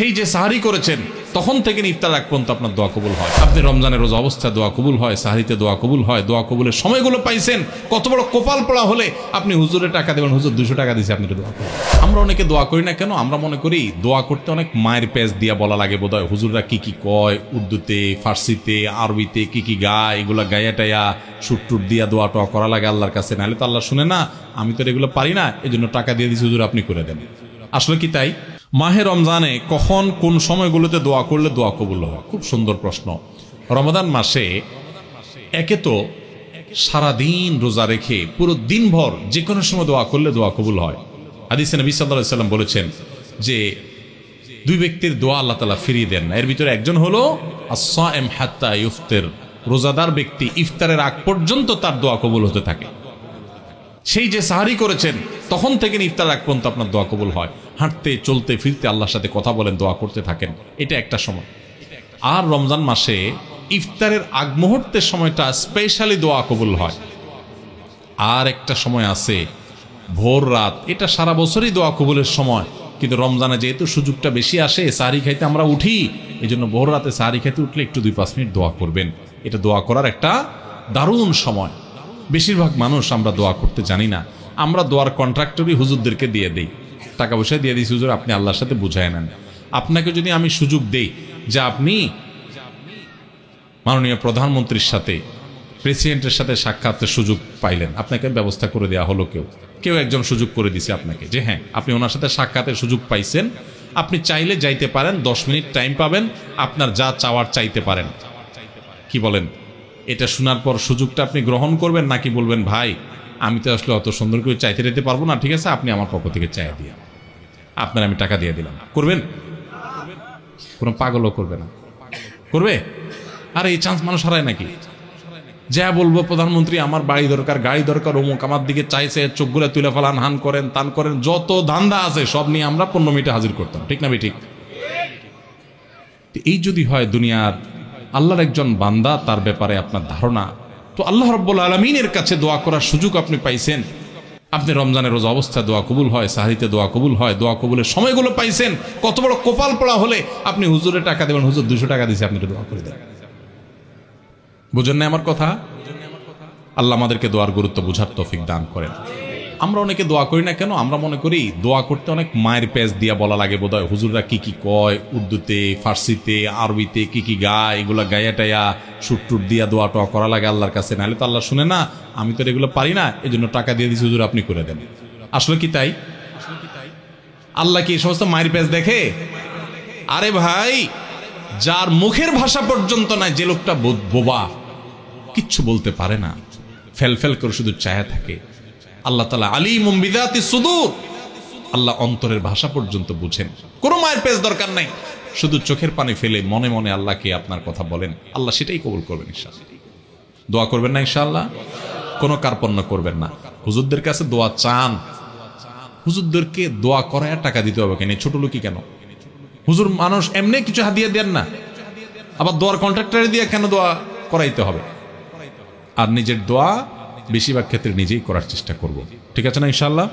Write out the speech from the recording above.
সেই যে সাহারি করেছেন তখন থেকে ইফতার আগ পর্যন্ত আপনার দোয়া কবুল হয়। আপনি রমজানের রোজা অবস্থায় দোয়া কবুল হয়, সাহারিতে দোয়া কবুল হয়, দোয়া কবুলের সময়গুলো পাইছেন। কত বড় কপাল পড়া হলে আপনি হুজুরের টাকা দেবেন, হুজুর 200 টাকা দিয়েছে আপনি দোয়া করেন। আমরা অনেকে দোয়া করি না কেন? আমরা মনে করি দোয়া করতে অনেক মায়ের পেজ দিয়া বলা লাগে বোধহয়। হুজুররা কি কি কয়, উর্দুতে, ফার্সিতে, আরবিতে কি কি গায়, এগুলো গায়া টাইয়া সুট টুট দিয়া দোয়া টোয়া করা লাগে আল্লাহর কাছে, নাহলে তো আল্লাহ শুনে না। আমি তো এগুলো পারি না, এই জন্য টাকা দিয়ে দিচ্ছি, হুজুর আপনি করে দেন। আসলে কি তাই? মাহে রমজানে কখন কোন সময়গুলোতে দোয়া করলে দোয়া কবুল হয়? খুব সুন্দর প্রশ্ন। রমাদান মাসে একে তো সারাদিন রোজা রেখে পুরো দিনভর যে কোনো সময় দোয়া করলে দোয়া কবুল হয়। হাদিসে নবী সাল্লাল্লাহু আলাইহি সাল্লাম বলেছেন যে দুই ব্যক্তির দোয়া আল্লাহ তাআলা ফিরিয়ে দেন না। এর ভিতরে একজন হলো আস-সাইম হাত্তা ইফতার, রোজাদার ব্যক্তি ইফতারের আগ পর্যন্ত তার দোয়া কবুল হতে থাকে। সেই যে সাহারি করেছেন তখন থেকে ইফতার আগ পর্যন্ত আপনার দোয়া কবুল হয়। হাঁটতে চলতে ফিরতে আল্লাহর সাথে কথা বলেন, দোয়া করতে থাকেন, এটা একটা সময়। আর রমজান মাসে ইফতারের আগ মুহূর্তের সময়টা স্পেশালি দোয়া কবুল হয়। আর একটা সময় আছে ভোর রাত, এটা সারা বছরই দোয়া কবুলের সময়, কিন্তু রমজানে যেহেতু সুযোগটা বেশি আসে, সাহারি খাইতে আমরা উঠি, এই জন্য ভোর রাতে সাহারি খাইতে উঠলে একটু 2-5 মিনিট দোয়া করবেন। এটা দোয়া করার একটা দারুণ সময়। বেশিরভাগ মানুষ আমরা দোয়া করতে জানি না। আমরা দোয়ার কন্ট্রাক্টরই হুজুরদেরকে দিয়ে দিই, টাকা পয়সা দিয়ে দিই, হুজুর আপনি আল্লাহর সাথে বুঝায় নেন। আপনাকে যদি আমি সুযোগ দেই যে আপনি মাননীয় প্রধানমন্ত্রীর সাথে, প্রেসিডেন্টের সাথে সাক্ষাতের সুযোগ পাইলেন, আপনাকে ব্যবস্থা করে দেওয়া হলো, কেউ একজন সুযোগ করে দিছে আপনাকে যে হ্যাঁ আপনি ওনার সাথে সাক্ষাতের সুযোগ পাইছেন, আপনি চাইলে যাইতে পারেন, 10 মিনিট টাইম পাবেন, আপনার যা চাওয়ার চাইতে পারেন। কি বলেন? এটা শোনার পর সুযোগটা আপনি গ্রহণ করবেন নাকি বলবেন ভাই আমি তো আসলে অত সুন্দর করে চাইতে যেতে পারবো না, ঠিক আছে আপনি আমার পক্ষ থেকে চাইয়া দিয়ে আপনার আমি টাকা দিয়ে দিলাম? করবেন? কোনো পাগলও করবে না। করবে? আর এই চান্স মানুষ হারায় নাকি? যা বলবো প্রধানমন্ত্রী আমার বাড়ি দরকার, গাড়ি দরকার, অমুক আমার দিকে চাইছে, চোখগুলো তুলে ফেলান, হান করেন, তান করেন, যত ধান্দা আছে সব নিয়ে আমরা 15 মিনিটে হাজির করতাম, ঠিক না ঠিক? এই যদি হয় দুনিয়ার আল্লাহর একজন বান্দা, তার ব্যাপারে আপনার ধারণা, তো আল্লাহ রাব্বুল আলামিনের কাছে দোয়া করার সুযোগ আপনি পাইছেন। আপনি রমজানের রোজা অবস্থায় দোয়া কবুল হয়, সাহারিতে দোয়া কবুল হয়, দোয়া কবুলের সময়গুলো পাইছেন। কত বড় কপাল পড়া হলে আপনি হুজুরের টাকা দেবেন, হুজুর 200 টাকা দিয়েছে আপনি দোয়া করে দেন। বুঝেন না আমার কথা? আল্লাহ আমাদেরকে দোয়ার গুরুত্ব বুঝার তৌফিক দান করেন। আমরা অনেকে দোয়া করি না কেন? আমরা মনে করি দোয়া করতে অনেক মায়ের পেজ দিয়া বলা লাগে বোধহয়। হুজুররা কি কি কয়, উর্দুতে, ফার্সিতে, আরবিতে কি কি গায়, এগুলো গায়া টাইয়া সুট টুট দিয়া দোয়া টোয়া করা লাগে আল্লাহর কাছে, নাহলে তো আল্লাহ শুনে না। আমি তো এগুলো পারি না, এই জন্য টাকা দিয়ে দিচ্ছি, হুজুর আপনি করে দেন। আসলে কি তাই? আল্লাহ কি এই সমস্ত মায়ের পেজ দেখে? আরে ভাই, যার মুখের ভাষা পর্যন্ত নাই, যে লোকটা বোবা, কিচ্ছু বলতে পারে না, ফেল ফেল করে শুধু চায়া থাকে, আল্লাহ তাআলা আলিমুম বিযাতিস সুদূর, আল্লাহ অন্তরের ভাষা পর্যন্ত বুঝেন। কোনো মায়ের পেজ দরকার নাই, শুধু চোখের পানি ফেলে মনে মনে আল্লাহকে আপনার কথা বলেন, আল্লাহ সেটাই কবুল করবেন ইনশাআল্লাহ। দোয়া করবেন না ইনশাআল্লাহ? কোনো কার্পণ্য করবেন না। হুজুরদের কাছে দোয়া চান, হুজুরদেরকে দোয়া করায় টাকা দিতে হবে কেন? ছোট লোকই কেন? হুজুর মানুষ এমনি কিছু হাদিয়া দেন না, আবার দোয়ার কন্ট্রাক্টরে দিয়ে কেন দোয়া করাইতে হবে? আর নিজের দোয়া বেশিরভাগ ক্ষেত্রে নিজেই করার চেষ্টা করব, ঠিক আছে না ইনশাআল্লাহ?